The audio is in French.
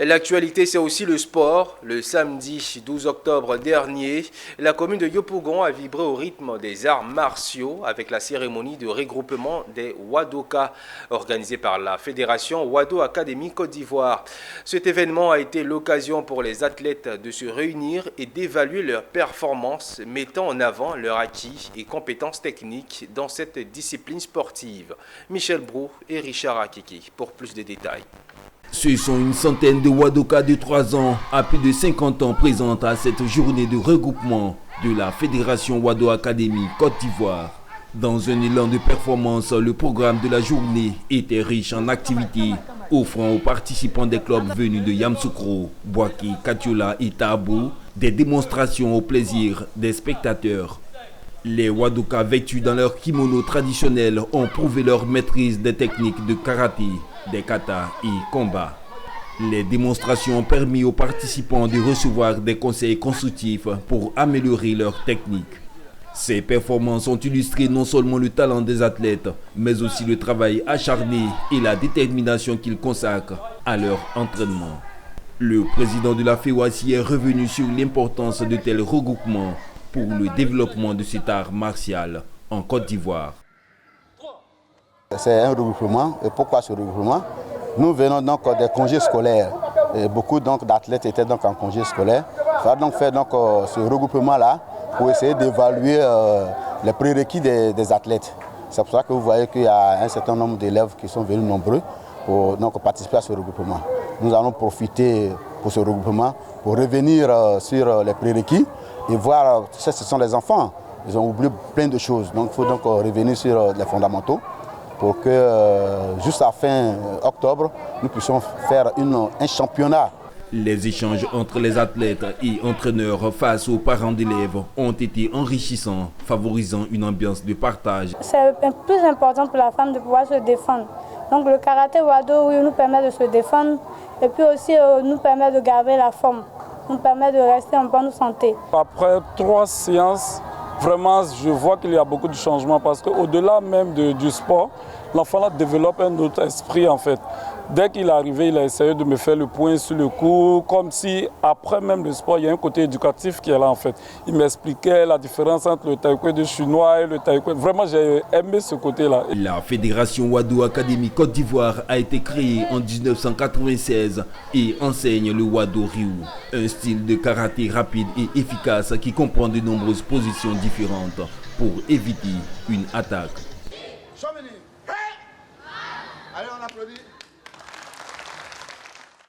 L'actualité, c'est aussi le sport. Le samedi 12 octobre dernier, la commune de Yopougon a vibré au rythme des arts martiaux avec la cérémonie de regroupement des Wadoka organisée par la Fédération Wado Academy Côte d'Ivoire. Cet événement a été l'occasion pour les athlètes de se réunir et d'évaluer leurs performances, mettant en avant leurs acquis et compétences techniques dans cette discipline sportive. Michel Brou et Richard Akiki pour plus de détails. Ce sont une centaine de Wadoka de 3 ans à plus de 50 ans présentes à cette journée de regroupement de la Fédération Wado Academy Côte d'Ivoire. Dans un élan de performance, le programme de la journée était riche en activités, offrant aux participants des clubs venus de Yamoussoukro, Boaké, Katiola et Tabou des démonstrations au plaisir des spectateurs. Les Wadoka vêtus dans leur kimono traditionnel ont prouvé leur maîtrise des techniques de karaté, des katas et combat. Les démonstrations ont permis aux participants de recevoir des conseils constructifs pour améliorer leur technique. Ces performances ont illustré non seulement le talent des athlètes, mais aussi le travail acharné et la détermination qu'ils consacrent à leur entraînement. Le président de la FEWACI est revenu sur l'importance de tels regroupements pour le développement de cet art martial en Côte d'Ivoire. C'est un regroupement. Et pourquoi ce regroupement? Nous venons donc des congés scolaires. Et beaucoup d'athlètes étaient donc en congés scolaires. Il faut donc faire ce regroupement-là pour essayer d'évaluer les prérequis des athlètes. C'est pour ça que vous voyez qu'il y a un certain nombre d'élèves qui sont venus nombreux pour participer à ce regroupement. Nous allons profiter pour ce regroupement pour revenir sur les prérequis et voir, ce sont les enfants, ils ont oublié plein de choses. Donc il faut donc revenir sur les fondamentaux pour que juste à fin octobre, nous puissions faire un championnat. Les échanges entre les athlètes et entraîneurs face aux parents d'élèves ont été enrichissants, favorisant une ambiance de partage. C'est plus important pour la femme de pouvoir se défendre. Donc le karaté Wado nous permet de se défendre et puis aussi nous permet de garder la forme, nous permet de rester en bonne santé. Après 3 séances, vraiment je vois qu'il y a beaucoup de changements parce qu'au-delà même du sport, l'enfant développe un autre esprit en fait. Dès qu'il est arrivé, il a essayé de me faire le point sur le coup, comme si après même le sport, il y a un côté éducatif qui est là en fait. Il m'expliquait la différence entre le taekwondo chinois et le taekwondo. Vraiment, j'ai aimé ce côté-là. La Fédération Wado Academy Côte d'Ivoire a été créée en 1996 et enseigne le Wado Ryu, un style de karaté rapide et efficace qui comprend de nombreuses positions différentes pour éviter une attaque.